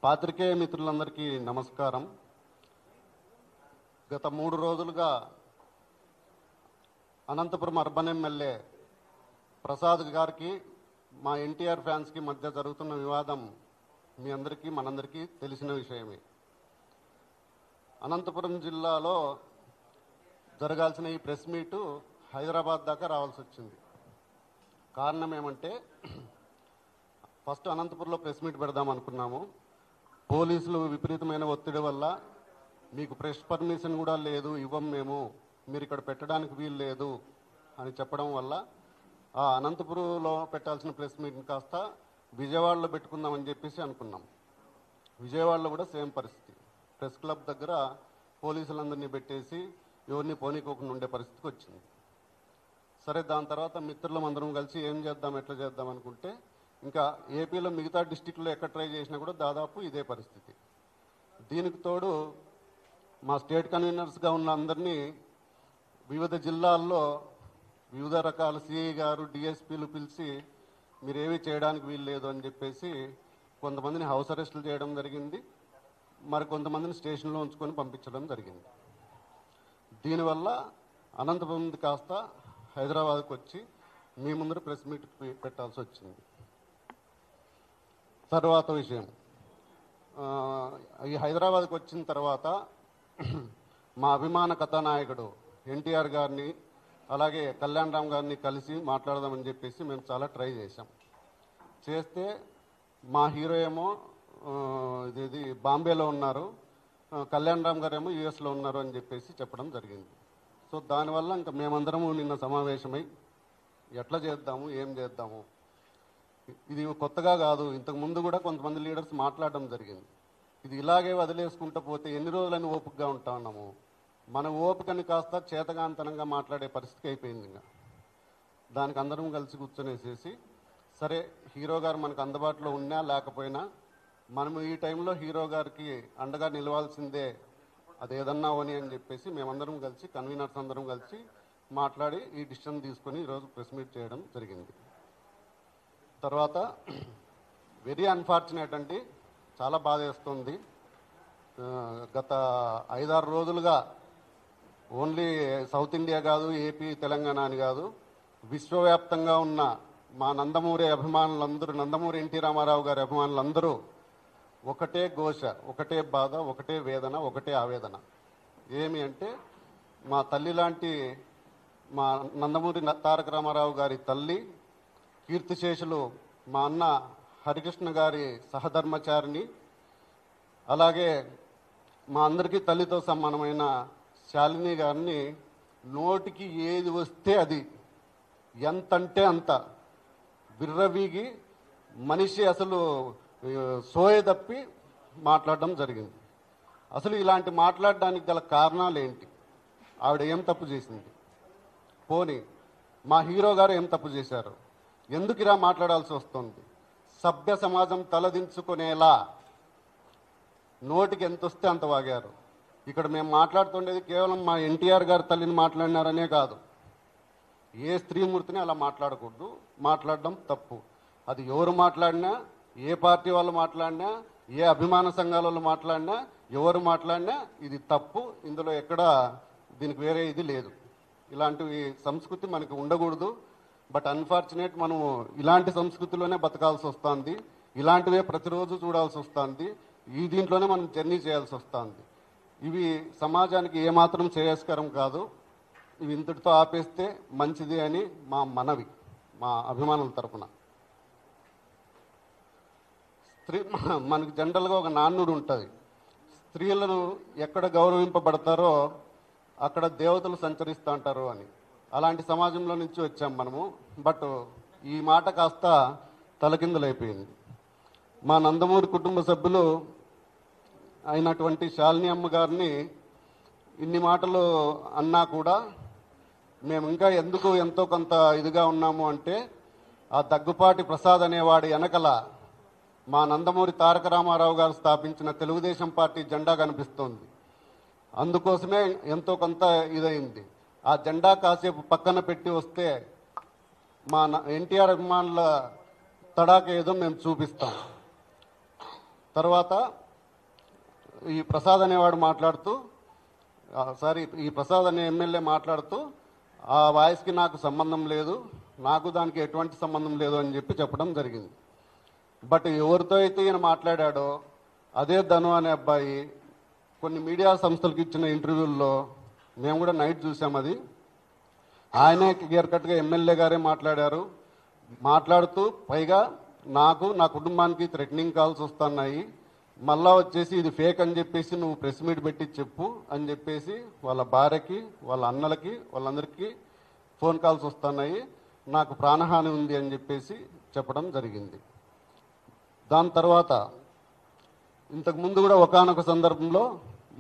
పాత్రికేయ మిత్రులందరికీ నమస్కారం. గత 3 రోజులుగా అనంతపురం అర్బన్ ఎమ్మెల్యే ప్రసాద్ గారికి మా ఎన్టీఆర్ ఫ్యాన్స్కి మధ్య జరుగుతున్న వివాదం మీ అందరికీ మనందరికీ తెలిసిన విషయమే. అనంతపురం జిల్లాలో జరగాల్సిన ఈ ప్రెస్ మీటు హైదరాబాద్ దాకా రావాల్సి వచ్చింది. కారణం ఏమంటే, ఫస్ట్ అనంతపురంలో ప్రెస్ మీట్ పెడదాం అనుకున్నాము. పోలీసులు విపరీతమైన ఒత్తిడి వల్ల మీకు ప్రెస్ పర్మిషన్ కూడా లేదు, ఇవ్వం మేము, మీరు ఇక్కడ పెట్టడానికి వీలు లేదు అని చెప్పడం వల్ల ఆ అనంతపురంలో పెట్టాల్సిన ప్రెస్ మీట్ని కాస్త విజయవాడలో పెట్టుకుందామని చెప్పేసి అనుకున్నాం. విజయవాడలో కూడా సేమ్ పరిస్థితి. ప్రెస్ క్లబ్ దగ్గర పోలీసులందరినీ పెట్టేసి ఎవరిని పోనీకోకుండా ఉండే పరిస్థితికి వచ్చింది. సరే, దాని తర్వాత మిత్రులం అందరం కలిసి ఏం చేద్దాం, ఎట్లా చేద్దాం అనుకుంటే, ఇంకా ఏపీలో మిగతా డిస్టిక్లో ఎక్కడ ట్రై చేసినా కూడా దాదాపు ఇదే పరిస్థితి. దీనికి తోడు మా స్టేట్ కన్వీనర్స్గా ఉన్న అందరినీ వివిధ జిల్లాల్లో వివిధ రకాల సిఐ గారు, డిఎస్పీలు పిలిచి మీరేమీ చేయడానికి వీలు లేదు అని చెప్పేసి కొంతమందిని హౌస్ అరెస్టులు చేయడం జరిగింది. మరి కొంతమందిని స్టేషన్లో ఉంచుకొని పంపించడం జరిగింది. దీనివల్ల అనంతపురం కాస్త హైదరాబాద్కి వచ్చి మీ ముందర ప్రెస్ మీట్ పెట్టాల్సి వచ్చింది. తర్వాత విషయం, ఈ హైదరాబాద్కి వచ్చిన తర్వాత మా అభిమాన కథానాయకుడు ఎన్టీఆర్ గారిని అలాగే కళ్యాణ్ రామ్ గారిని కలిసి మాట్లాడదామని చెప్పేసి మేము చాలా ట్రై చేసాం. చేస్తే మా హీరో ఏమో ఇది బాంబేలో ఉన్నారు, కళ్యాణ్ రామ్ గారు ఏమో యూఎస్లో ఉన్నారు అని చెప్పేసి చెప్పడం జరిగింది. సో దానివల్ల ఇంకా మేమందరము నిన్న సమావేశమై ఎట్లా చేద్దాము, ఏం చేద్దాము. ఇది కొత్తగా కాదు, ఇంతకు ముందు కూడా కొంతమంది లీడర్స్ మాట్లాడడం జరిగింది. ఇది ఇలాగే వదిలేసుకుంటూ పోతే ఎన్ని రోజులని ఓపికగా ఉంటా ఉన్నాము. మన ఓపికని కాస్త చేతగాంతనంగా మాట్లాడే పరిస్థితి అయిపోయింది. ఇంకా దానికి అందరం కలిసి కూర్చొనేసేసి, సరే హీరో గారు మనకు అందుబాటులో ఉన్నా లేకపోయినా మనము ఈ టైంలో హీరో గారికి అండగా నిలవాల్సిందే, అది ఏదన్నా అని అని చెప్పేసి మేమందరం కలిసి, కన్వీనర్స్ అందరం కలిసి మాట్లాడి ఈ డిసిషన్ తీసుకొని ఈరోజు ప్రెస్ మీట్ చేయడం జరిగింది. తర్వాత వెరీ అన్ఫార్చునేట్ అండి, చాలా బాధ వేస్తుంది. గత 5-6 రోజులుగా ఓన్లీ సౌత్ ఇండియా కాదు, ఏపీ తెలంగాణ అని కాదు, విశ్వవ్యాప్తంగా ఉన్న మా నందమూరి అభిమానులందరూ, నందమూరి ఎన్టీ రామారావు గారి అభిమానులందరూ ఒకటే ఘోష, ఒకటే బాధ, ఒకటే వేదన, ఒకటే ఆవేదన. ఏమి అంటే, మా తల్లి లాంటి మా నందమూరి తారక రామారావు గారి తల్లి, కీర్తిశేషులు మా అన్న హరికృష్ణ గారి సహధర్మచారిని, అలాగే మా అందరికీ తల్లితో సమానమైన శాలిని గారిని నోటికి ఏది వస్తే అది, ఎంతంటే అంత విర్రవీగి మనిషి అసలు సోయ తప్పి మాట్లాడడం జరిగింది. అసలు ఇలాంటి మాట్లాడడానికి గల కారణాలు ఏంటి? ఆవిడ ఏం తప్పు చేసింది? పోనీ మా హీరో గారు ఏం తప్పు చేశారు? ఎందుకు ఇలా మాట్లాడాల్సి వస్తుంది? సభ్య సమాజం తలదించుకునేలా నోటికి ఎంత వస్తే అంత వాగారు. ఇక్కడ మేము మాట్లాడుతుండేది కేవలం మా ఎన్టీఆర్ గారి తల్లిని మాట్లాడినారనే కాదు, ఏ స్త్రీమూర్తిని అలా మాట్లాడకూడదు, మాట్లాడడం తప్పు. అది ఎవరు మాట్లాడినా, ఏ పార్టీ వాళ్ళు మాట్లాడినా, ఏ అభిమాన సంఘాల వాళ్ళు మాట్లాడినా, ఎవరు మాట్లాడినా ఇది తప్పు. ఇందులో ఎక్కడ దీనికి వేరే ఇది లేదు. ఇలాంటివి సంస్కృతి మనకి ఉండకూడదు. బట్ అన్ఫార్చునేట్ మనం ఇలాంటి సంస్కృతిలోనే బతకాల్సి వస్తుంది, ఇలాంటివే ప్రతిరోజు చూడాల్సి వస్తుంది, ఈ దీంట్లోనే మనం జర్నీ చేయాల్సి వస్తుంది. ఇవి సమాజానికి ఏమాత్రం శ్రేయస్కరం కాదు. ఇవి ఇంతటితో ఆపేస్తే మంచిది అని మా మనవి, మా అభిమానుల తరఫున. మనకు జనరల్గా ఒక నానుడు ఉంటుంది, స్త్రీలను ఎక్కడ గౌరవింపబడతారో అక్కడ దేవతలు సంచరిస్తూ ఉంటారు అని. అలాంటి సమాజంలో నుంచి వచ్చాం మనము. బట్ ఈ మాట కాస్త తలకిందులైపోయింది. మా నందమూరి కుటుంబ సభ్యులు అయినటువంటి శాలిని అమ్మ గారిని ఇన్ని మాటలు అన్నా కూడా మేము ఇంకా ఎందుకు ఎంతో కొంత ఇదిగా ఉన్నాము అంటే, ఆ దగ్గుపాటి ప్రసాద్ అనేవాడి వెనకల మా నందమూరి తారక రామారావు గారు స్థాపించిన తెలుగుదేశం పార్టీ జెండా కనిపిస్తోంది. అందుకోసమే ఎంతో కొంత ఇదైంది. ఆ జెండా కాసేపు పక్కన పెట్టి వస్తే మా ఎన్టీఆర్ అభిమానుల తడాక ఏదో మేము చూపిస్తాం. తర్వాత ఈ ప్రసాద్ అనేవాడు మాట్లాడుతూ ఈ ప్రసాద్ అనే ఎమ్మెల్యే మాట్లాడుతూ ఆ వాయిస్కి నాకు సంబంధం లేదు, నాకు దానికి ఎటువంటి సంబంధం లేదు అని చెప్పడం జరిగింది. బట్ ఎవరితో అయితే ఈయన మాట్లాడాడో అదే ధను అనే అబ్బాయి కొన్ని మీడియా సంస్థలకు ఇచ్చిన ఇంటర్వ్యూల్లో మేము కూడా నైట్ చూసాం. అది ఆయనే క్లియర్ కట్గా ఎమ్మెల్యే గారే మాట్లాడుతూ పైగా నాకు నా కుటుంబానికి థ్రెటనింగ్ కాల్స్ వస్తున్నాయి, మళ్ళా వచ్చేసి ఇది ఫేక్ అని చెప్పేసి నువ్వు ప్రెస్ మీట్ పెట్టి చెప్పు అని చెప్పేసి వాళ్ళ భార్యకి, వాళ్ళ అన్నలకి, వాళ్ళందరికీ ఫోన్ కాల్స్ వస్తున్నాయి, నాకు ప్రాణహాని ఉంది అని చెప్పేసి చెప్పడం జరిగింది. దాని తర్వాత ఇంతకుముందు కూడా ఒకానొక సందర్భంలో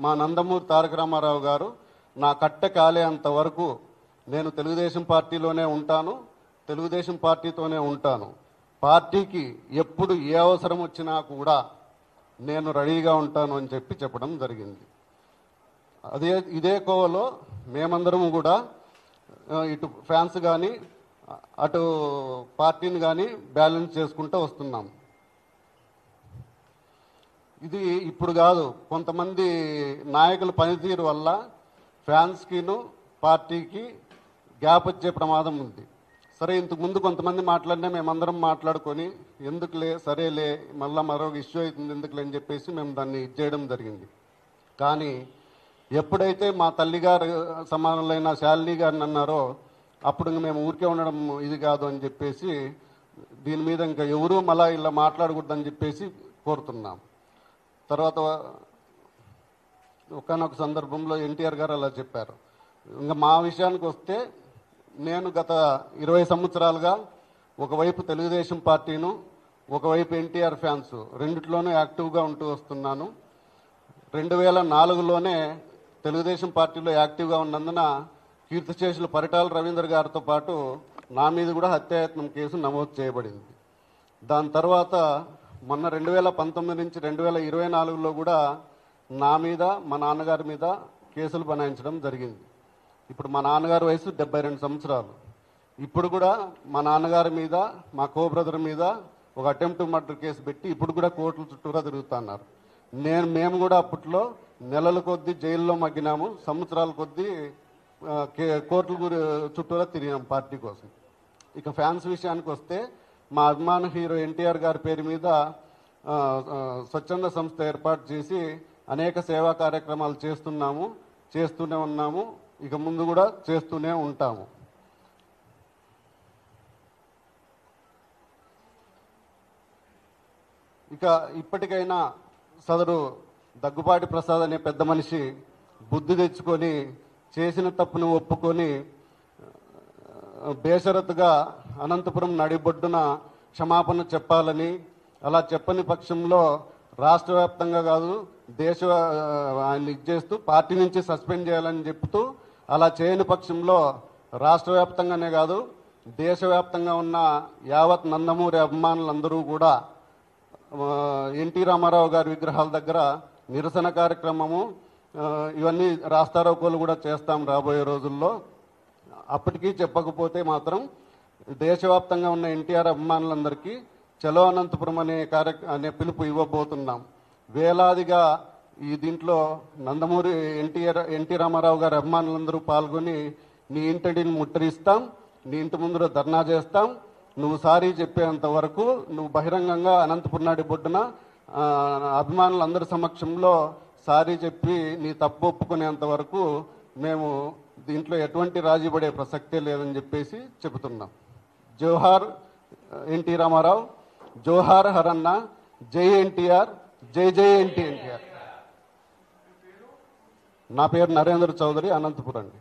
మా నందమూరి తారక రామారావు గారు నా కట్టె కాలేంత వరకు నేను తెలుగుదేశం పార్టీలోనే ఉంటాను, తెలుగుదేశం పార్టీతోనే ఉంటాను, పార్టీకి ఎప్పుడు ఏ అవసరం వచ్చినా కూడా నేను రెడీగా ఉంటాను అని చెప్పడం జరిగింది. ఇదే కోవలో మేమందరము కూడా ఇటు ఫ్యాన్స్ కానీ అటు పార్టీని కానీ బ్యాలెన్స్ చేసుకుంటూ వస్తున్నాం. ఇది ఇప్పుడు కాదు, కొంతమంది నాయకుల పనితీరు వల్ల ఫ్యాన్స్కిను పార్టీకి గ్యాప్ వచ్చే ప్రమాదం ఉంది. సరే, ఇంతకు ముందు కొంతమంది మాట్లాడినా మేమందరం మాట్లాడుకొని ఎందుకులే సరేలే మళ్ళీ మరొక ఇష్యూ అవుతుంది ఎందుకులే అని చెప్పేసి మేము దాన్ని ఇచ్చేయడం జరిగింది. కానీ ఎప్పుడైతే మా తల్లిగారు సమానులైన శాలిని గారిని అన్నారో అప్పుడు మేము ఊరికే ఉండడం ఇది కాదు అని చెప్పేసి దీని మీద ఇంకా ఎవరూ మళ్ళా ఇలా మాట్లాడకూడదని చెప్పేసి కోరుతున్నాం. తర్వాత ఒకానొక సందర్భంలో ఎన్టీఆర్ గారు అలా చెప్పారు. ఇంకా మా విషయానికి వస్తే నేను గత 20 సంవత్సరాలుగా ఒకవైపు తెలుగుదేశం పార్టీను, ఒకవైపు ఎన్టీఆర్ ఫ్యాన్స్ రెండిట్లోనూ యాక్టివ్గా ఉంటూ వస్తున్నాను. 2004లోనే తెలుగుదేశం పార్టీలో యాక్టివ్గా ఉన్నందున కీర్తిశేషులు పరిటాల రవీంద్ర గారితో పాటు నా మీద కూడా హత్యాయత్నం కేసు నమోదు చేయబడింది. దాని తర్వాత మొన్న 2019 నుంచి 2024లో కూడా నా మీద మా నాన్నగారి మీద కేసులు బనాయించడం జరిగింది. ఇప్పుడు మా నాన్నగారి వయసు 72 సంవత్సరాలు. ఇప్పుడు కూడా మా నాన్నగారి మీద, మా కో బ్రదర్ మీద ఒక అటెంప్ట్ మర్డర్ కేసు పెట్టి ఇప్పుడు కూడా కోర్టుల చుట్టూరా తిరుగుతున్నారు. మేము కూడా అప్పట్లో నెలల కొద్దీ జైల్లో మగ్గినాము, సంవత్సరాల కొద్దీ కోర్టుల చుట్టూరా తిరిగినాం పార్టీ కోసం. ఇక ఫ్యాన్స్ విషయానికి వస్తే మా అభిమాన హీరో ఎన్టీఆర్ గారి పేరు మీద స్వచ్ఛంద సంస్థ ఏర్పాటు చేసి అనేక సేవా కార్యక్రమాలు చేస్తూనే ఉన్నాము, ఇక ముందు కూడా చేస్తూనే ఉంటాము. ఇక ఇప్పటికైనా సదరు దగ్గుపాటి ప్రసాద్ అనే పెద్ద మనిషి బుద్ధి తెచ్చుకొని చేసిన తప్పును ఒప్పుకొని బేషరతుగా అనంతపురం నడిబొడ్డున క్షమాపణ చెప్పాలని, అలా చెప్పని పక్షంలో రాష్ట్ర వ్యాప్తంగా కాదు ఆయన ఇచ్చేస్తూ పార్టీ నుంచి సస్పెండ్ చేయాలని చెప్తూ, అలా చేయని పక్షంలో రాష్ట్ర వ్యాప్తంగానే కాదు దేశవ్యాప్తంగా ఉన్న యావత్ నందమూరి అభిమానులందరూ కూడా ఎన్టీ రామారావు గారి విగ్రహాల దగ్గర నిరసన కార్యక్రమము ఇవన్నీ రాస్తారోకోలు కూడా చేస్తాం రాబోయే రోజుల్లో. అప్పటికీ చెప్పకపోతే మాత్రం దేశవ్యాప్తంగా ఉన్న ఎన్టీఆర్ అభిమానులందరికీ చలో అనంతపురం అనే పిలుపు ఇవ్వబోతున్నాం. వేలాదిగా ఈ దీంట్లో నందమూరి ఎన్టీ రామారావు గారి అభిమానులందరూ పాల్గొని నీ ఇంటిని ముట్టడిస్తాం, నీ ఇంటి ముందు ధర్నా చేస్తాం, నువ్వు సారీ చెప్పేంత వరకు నువ్వు బహిరంగంగా అనంతపురం బొడ్డున అభిమానులందరి సమక్షంలో సారీ చెప్పి నీ తప్పు ఒప్పుకునేంత వరకు మేము దీంట్లో ఎటువంటి రాజీ పడే ప్రసక్తే లేదని చెప్పేసి చెబుతున్నాం. జోహార్ ఎన్టీ రామారావు, జోహార్ హరన్న, జై ఎన్టీఆర్, జై జై ఎన్టీఆర్. నా పేరు నరేంద్ర చౌదరి, అనంతపురం అండి.